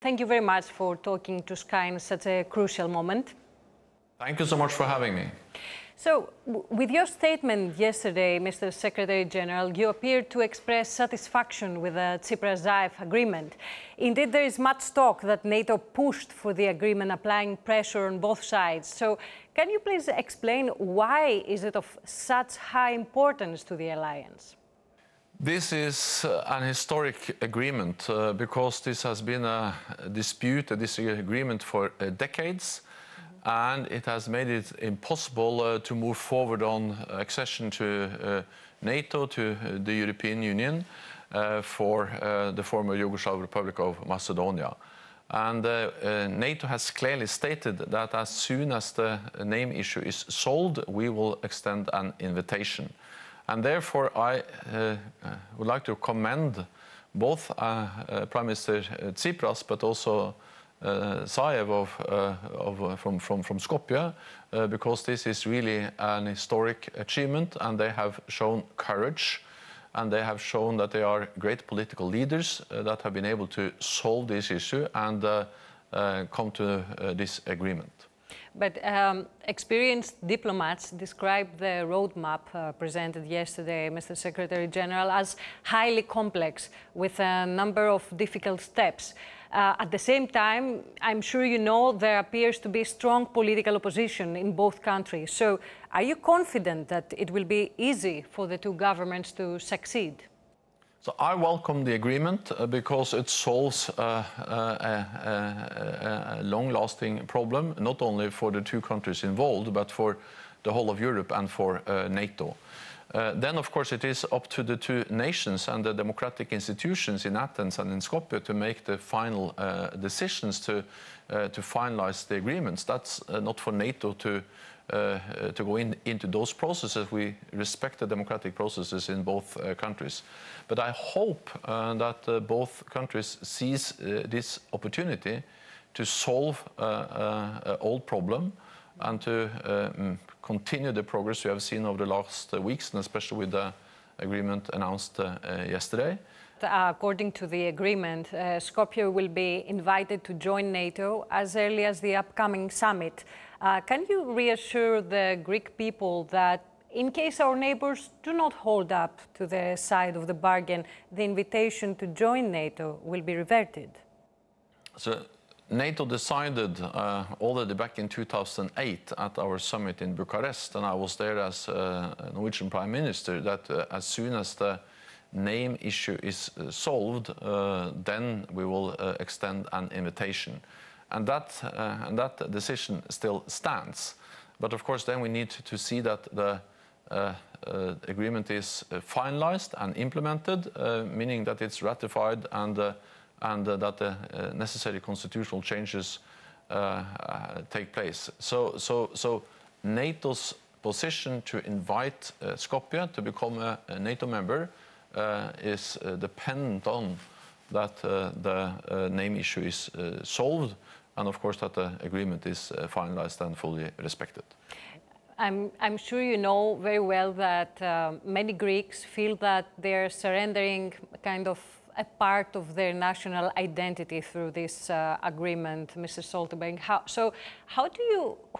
thank you very much for talking to SKAI in such a crucial moment. Thank you so much for having me. So, with your statement yesterday, Mr. Secretary-General, you appeared to express satisfaction with the Tsipras-Zaev agreement. Indeed, there is much talk that NATO pushed for the agreement, applying pressure on both sides. So, can you please explain why is it of such high importance to the alliance? This is an historic agreement because this has been a dispute, a disagreement for decades. And it has made it impossible to move forward on accession to NATO, to the European Union, for the former Yugoslav Republic of Macedonia. And NATO has clearly stated that as soon as the name issue is solved, we will extend an invitation. And therefore, I would like to commend both Prime Minister Tsipras, but also Zaev from Skopje, because this is really an historic achievement, and they have shown courage, and they have shown that they are great political leaders that have been able to solve this issue and come to this agreement. But experienced diplomats described the roadmap presented yesterday, Mr. Secretary-General, as highly complex, with a number of difficult steps. At the same time, I'm sure you know there appears to be strong political opposition in both countries. So, are you confident that it will be easy for the two governments to succeed? So I welcome the agreement because it solves a long-lasting problem, not only for the two countries involved, but for the whole of Europe and for NATO. Then, of course, it is up to the two nations and the democratic institutions in Athens and in Skopje to make the final decisions to finalize the agreements. That's not for NATO to go into those processes. We respect the democratic processes in both countries. But I hope that both countries seize this opportunity to solve an old problem and to continue the progress we have seen over the last weeks, and especially with the agreement announced yesterday. According to the agreement, Skopje will be invited to join NATO as early as the upcoming summit. Can you reassure the Greek people that in case our neighbours do not hold up to their side of the bargain, the invitation to join NATO will be reverted? So, NATO decided already back in 2008 at our summit in Bucharest, and I was there as Norwegian Prime Minister, that as soon as the name issue is solved, then we will extend an invitation. And that decision still stands. But of course, then we need to see that the agreement is finalized and implemented, meaning that it's ratified and that the necessary constitutional changes take place. So NATO's position to invite Skopje to become a NATO member is dependent on that the name issue is solved, and of course that the agreement is finalized and fully respected. I'm sure you know very well that many Greeks feel that they're surrendering kind of a part of their national identity through this agreement, Mr. Stoltenberg. How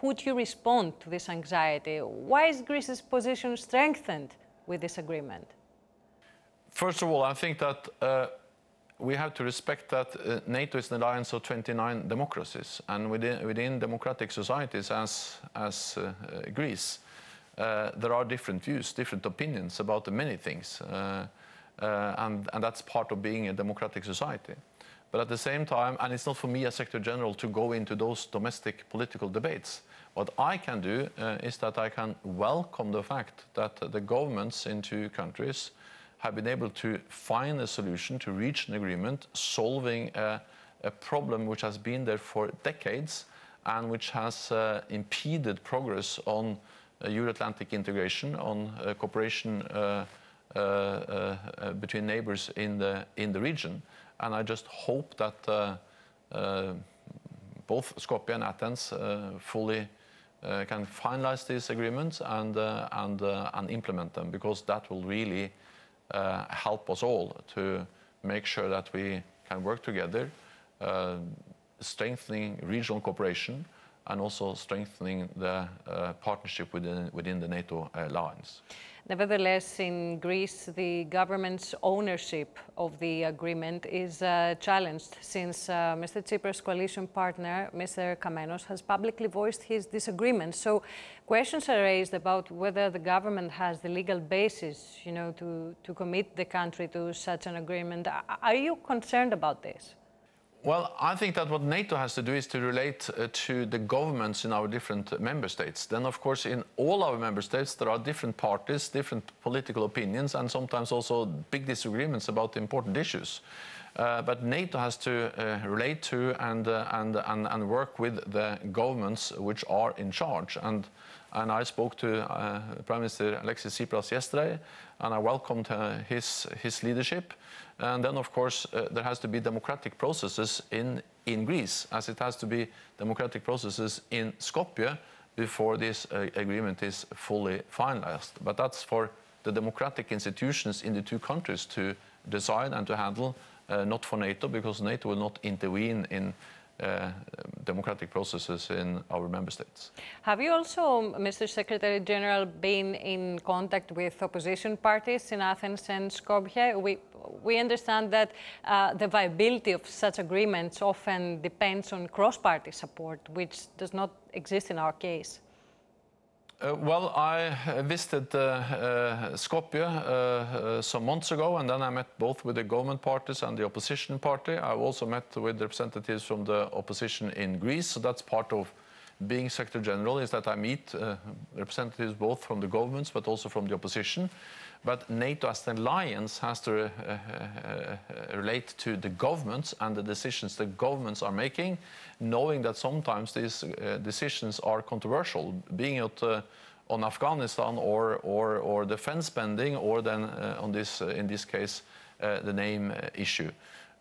would you respond to this anxiety? Why is Greece's position strengthened with this agreement? First of all, I think that we have to respect that NATO is an alliance of 29 democracies, and within democratic societies as Greece, there are different views, different opinions about many things. And that's part of being a democratic society. But at the same time, and it's not for me as Secretary General to go into those domestic political debates, what I can do is that I can welcome the fact that the governments in two countries have been able to find a solution, to reach an agreement, solving a problem which has been there for decades and which has impeded progress on Euro-Atlantic integration, on cooperation between neighbors in the region. And I just hope that both Skopje and Athens fully can finalize these agreements and implement them, because that will really help us all to make sure that we can work together strengthening regional cooperation and also strengthening the partnership within the NATO alliance. Nevertheless, in Greece, the government's ownership of the agreement is challenged since Mr. Tsipras's coalition partner, Mr. Kamenos, has publicly voiced his disagreement. So questions are raised about whether the government has the legal basis, you know, to commit the country to such an agreement. Are you concerned about this? Well, I think that what NATO has to do is to relate to the governments in our different member states. Then, of course, in all our member states, there are different parties, different political opinions, and sometimes also big disagreements about important issues. But NATO has to relate to and work with the governments which are in charge. And I spoke to Prime Minister Alexis Tsipras yesterday, and I welcomed his leadership. And then, of course, there has to be democratic processes in Greece, as it has to be democratic processes in Skopje before this agreement is fully finalized. But that's for the democratic institutions in the two countries to decide and to handle, not for NATO, because NATO will not intervene in democratic processes in our member states. Have you also, Mr. Secretary General, been in contact with opposition parties in Athens and Skopje? We understand that the viability of such agreements often depends on cross-party support, which does not exist in our case. Well, I visited Skopje some months ago, and then I met both with the government parties and the opposition party. I also met with representatives from the opposition in Greece. So that's part of being Secretary General, is that I meet representatives both from the governments but also from the opposition. But NATO as an alliance has to relate to the governments and the decisions the governments are making, knowing that sometimes these decisions are controversial, being it on Afghanistan or defense spending, or then on this, in this case, the name issue.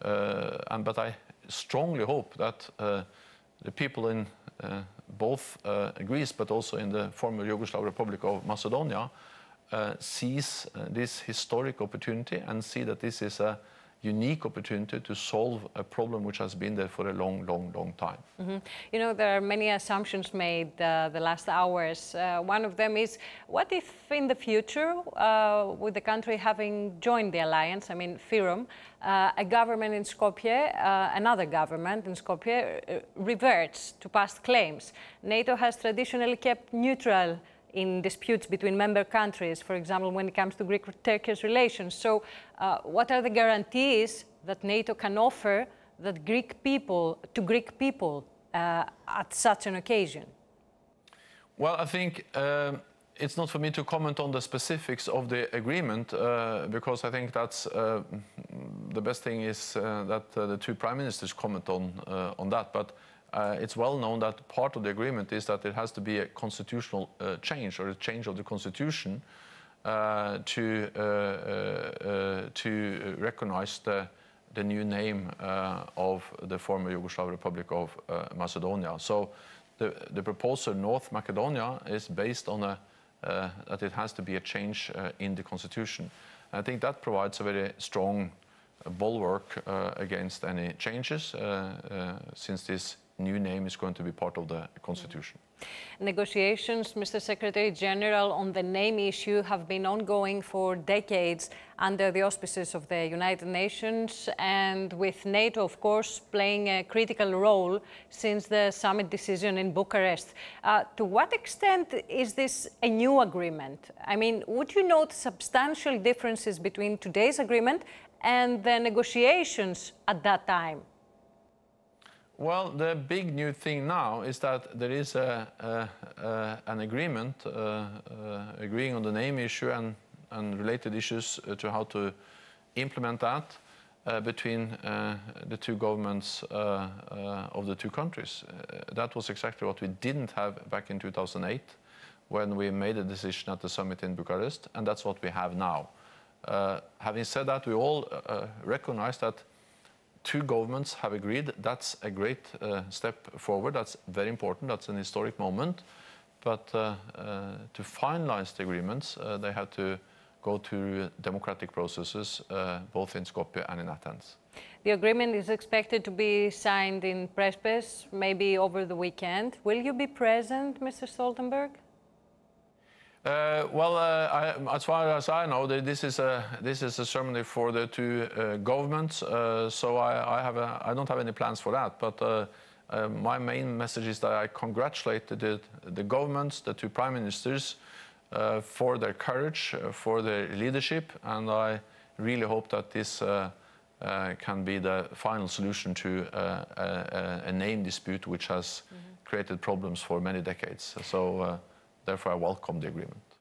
But I strongly hope that the people in both Greece but also in the former Yugoslav Republic of Macedonia sees this historic opportunity and see that this is a unique opportunity to solve a problem which has been there for a long, long, long time. Mm-hmm. You know, there are many assumptions made the last hours. One of them is, what if in the future, with the country having joined the alliance, I mean, FYROM, a government in Skopje, another government in Skopje reverts to past claims? NATO has traditionally kept neutral in disputes between member countries, for example, when it comes to Greek-Turkish relations. So what are the guarantees that NATO can offer that Greek people at such an occasion? Well, I think it's not for me to comment on the specifics of the agreement, because I think that's the best thing is that the two prime ministers comment on that. But it's well known that part of the agreement is that it has to be a constitutional change, or a change of the constitution to recognize the new name of the former Yugoslav Republic of Macedonia. So the proposal North Macedonia is based on that it has to be a change in the constitution. And I think that provides a very strong bulwark against any changes, since this new name is going to be part of the constitution. Negotiations, Mr. Secretary General, on the name issue have been ongoing for decades under the auspices of the United Nations, and with NATO, of course, playing a critical role since the summit decision in Bucharest. To what extent is this a new agreement? I mean, would you note substantial differences between today's agreement and the negotiations at that time? Well, the big new thing now is that there is an agreement agreeing on the name issue and related issues to how to implement that between the two governments of the two countries. That was exactly what we didn't have back in 2008 when we made a decision at the summit in Bucharest, and that's what we have now. Having said that, we all recognize that two governments have agreed. That's a great step forward. That's very important. That's an historic moment. But to finalize the agreements, they have to go through democratic processes, both in Skopje and in Athens. The agreement is expected to be signed in Prespes, maybe over the weekend. Will you be present, Mr. Stoltenberg? As far as I know, this is a ceremony for the two governments, so I don't have any plans for that. But my main message is that I congratulate the governments, the two prime ministers, for their courage, for their leadership, and I really hope that this can be the final solution to a name dispute which has created problems for many decades. So therefore I welcome the agreement.